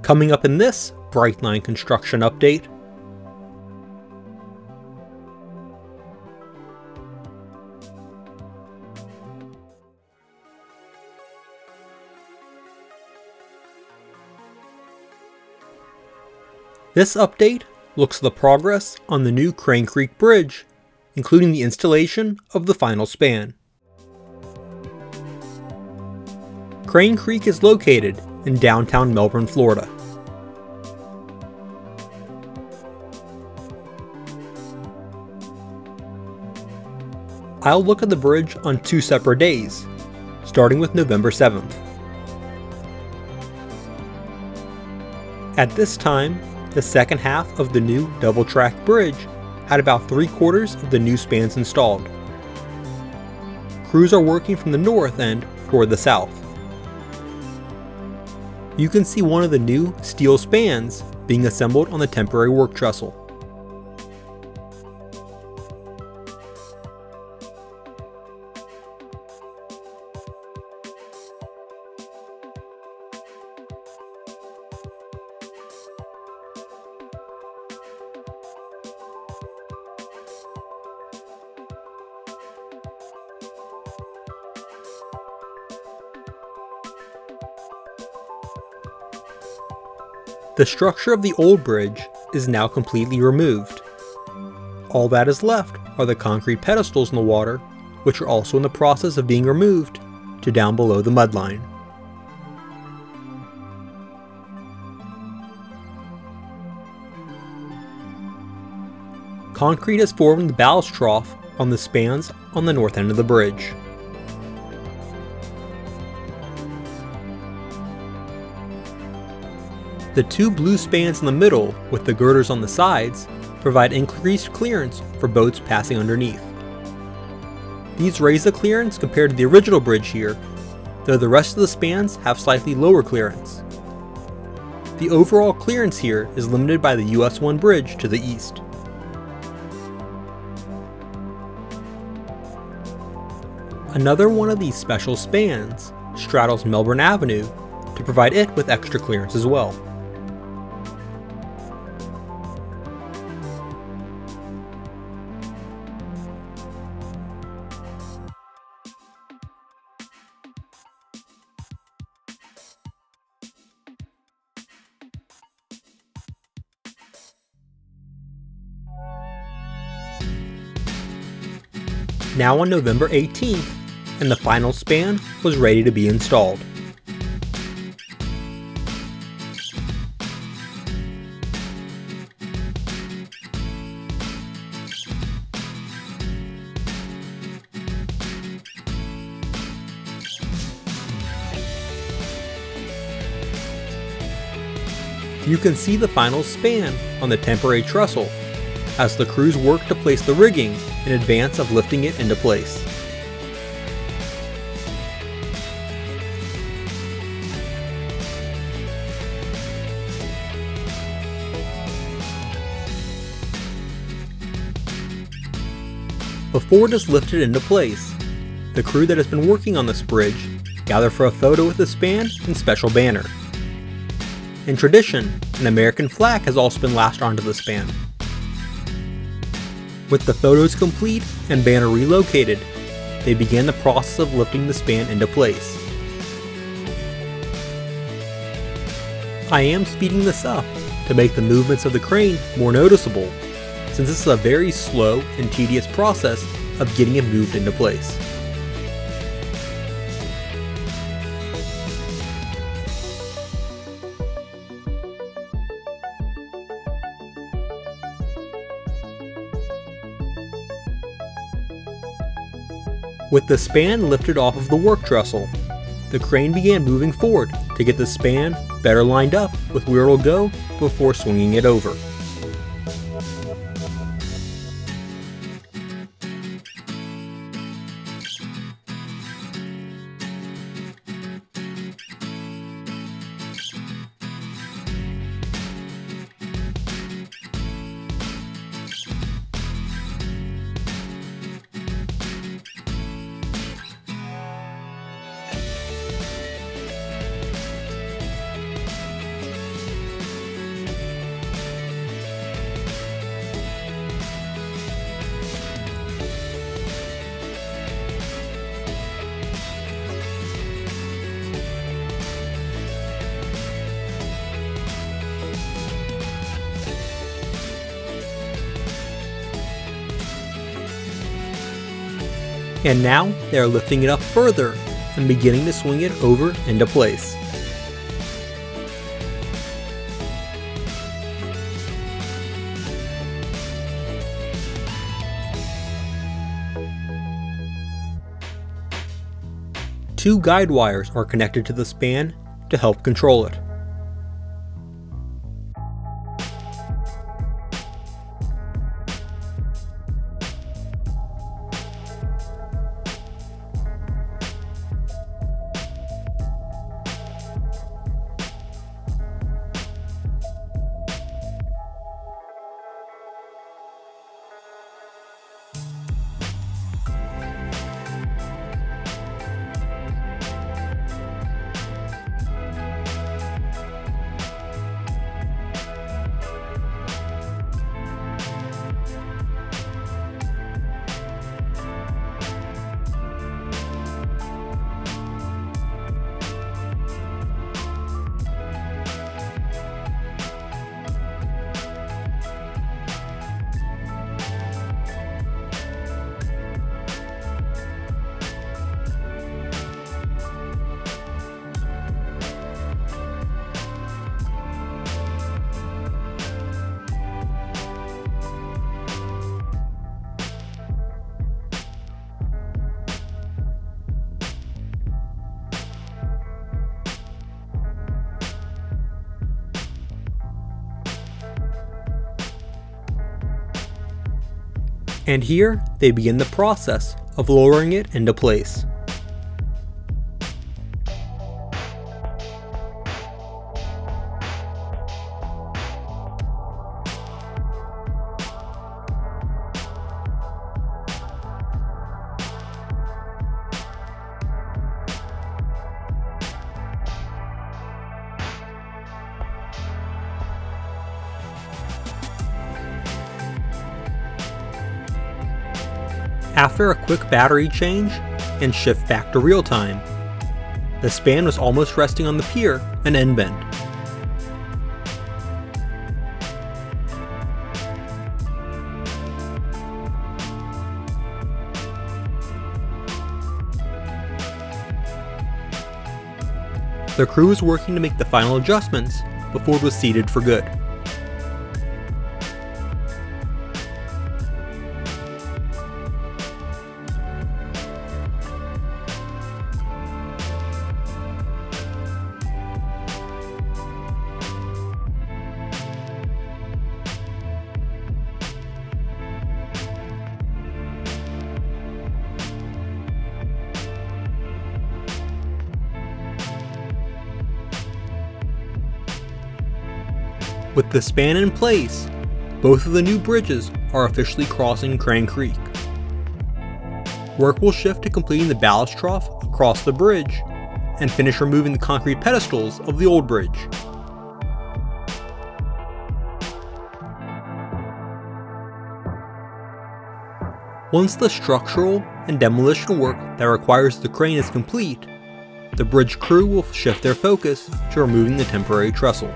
Coming up in this Brightline construction update, this update looks at the progress on the new Crane Creek Bridge, including the installation of the final span. Crane Creek is located in downtown Melbourne, Florida. I'll look at the bridge on 2 separate days, starting with November 7th. At this time, the second half of the new double-track bridge had about 3/4 of the new spans installed. Crews are working from the north end toward the south. You can see one of the new steel spans being assembled on the temporary work trestle. The structure of the old bridge is now completely removed. All that is left are the concrete pedestals in the water, which are also in the process of being removed to down below the mudline. Concrete has formed the ballast trough on the spans on the north end of the bridge. The 2 blue spans in the middle with the girders on the sides provide increased clearance for boats passing underneath. These raise the clearance compared to the original bridge here, though the rest of the spans have slightly lower clearance. The overall clearance here is limited by the US 1 bridge to the east. Another one of these special spans straddles Melbourne Avenue to provide it with extra clearance as well. Now on November 18th, and the final span was ready to be installed. You can see the final span on the temporary trestle as the crews work to place the rigging in advance of lifting it into place. Before it is lifted into place, the crew that has been working on this bridge gather for a photo with the span and special banner. In tradition, an American flag has also been lashed onto the span. With the photos complete and banner relocated, they began the process of lifting the span into place. I am speeding this up to make the movements of the crane more noticeable, since this is a very slow and tedious process of getting it moved into place. With the span lifted off of the work trestle, the crane began moving forward to get the span better lined up with where it will go before swinging it over. And now they are lifting it up further and beginning to swing it over into place. Two guide wires are connected to the span to help control it. And here they begin the process of lowering it into place. After a quick battery change and shift back to real time, the span was almost resting on the pier and end bend. The crew was working to make the final adjustments before it was seated for good. With the span in place, both of the new bridges are officially crossing Crane Creek. Work will shift to completing the ballast trough across the bridge and finish removing the concrete pedestals of the old bridge. Once the structural and demolition work that requires the crane is complete, the bridge crew will shift their focus to removing the temporary trestle.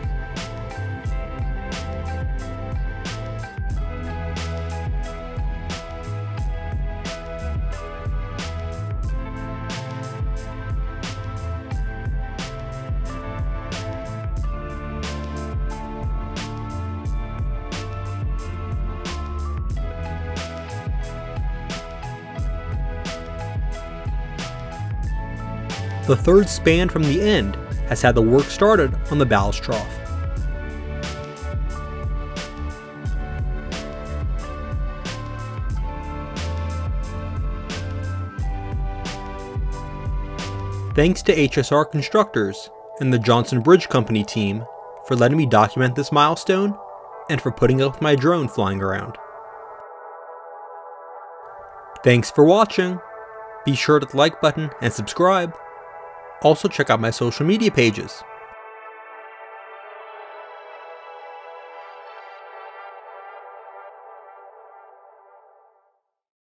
The third span from the end has had the work started on the ballast trough. Thanks to HSR Constructors and the Johnson Bridge Company team for letting me document this milestone and for putting up with my drone flying around. Thanks for watching. Be sure to hit the like button and subscribe. Also check out my social media pages.